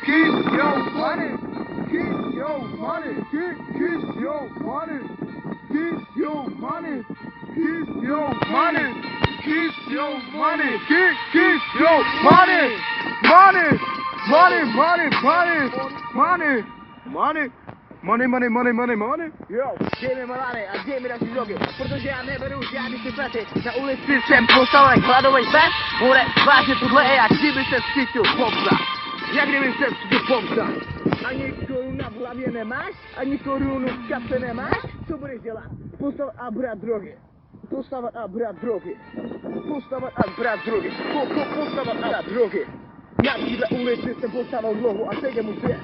Kiss your money. Kiss your money. Kiss your money. Kiss your money. Kiss your money. Kiss your money. Kiss your money. Money. Money. Money. Money. Money. Money. Money. Jo, dej mi malany a dej mi další drogy, protože já neberu žádný ty pety. Na ulici jsem postaven hladový pes, more vážně tohle je, jak kdyby se cítil popsat. Jak kdyby se cítil popsat. Ani korunu v hlavě nemáš, ani korunu v kapse nemáš, co budeš dělat? Postavat a brát drogy. Postavat a brát drogy. Postavat a brát drogy. Postavat a brát drogy. Na téhle ulici jsem postavil dlouho a teď je mu svět.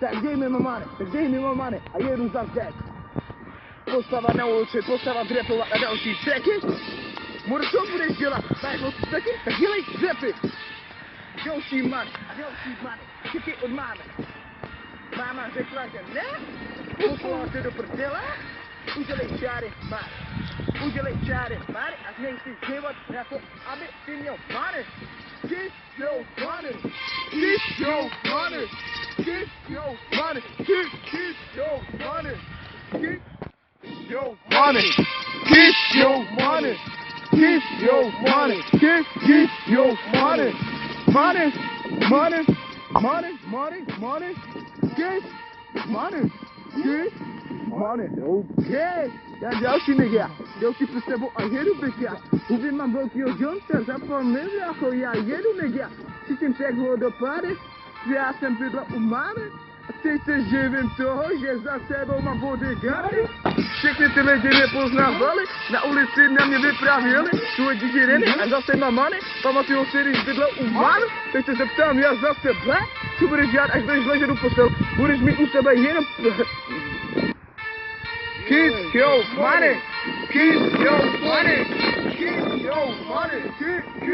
Tak dej mi money a jedu za zek. Postavat na ulici, postavat repovat a další tracky. Můžu, co budeš dělat? Další tracky? Tak dělej repy. Další money, všichni od mámy. Máma řekla, že ne, poslala tě do prdele. Udělej čáry, Mary, a změň si život na to, aby si měl money. Kiss your money. Kiss your money. Kiss your money. Kiss your money. Kiss your money. Kiss your money. Kiss your money. Kiss your money. Money. Kiss money. Kiss money. Okay. Já další nigga, další před sebou a jedu nigga. Ubím mám velkýho Jonesa, zapomněl jako já jedu nigga. Cítím se jak vodopády, já jsem bydla u mámy. A teď se živím toho, že za sebou mám bodyguardy. Všechny ty lidi mě poznávali, na ulici na mě vyprávěli. Tvoje díky a zase mám money, pamatuju si, když bydla u mámy. Teď se zeptám já za sebe, co budeš dělat, až budeš ležet u postel. Budeš mít u sebe jenom... Kiss your money. Kiss your money. Kiss your money.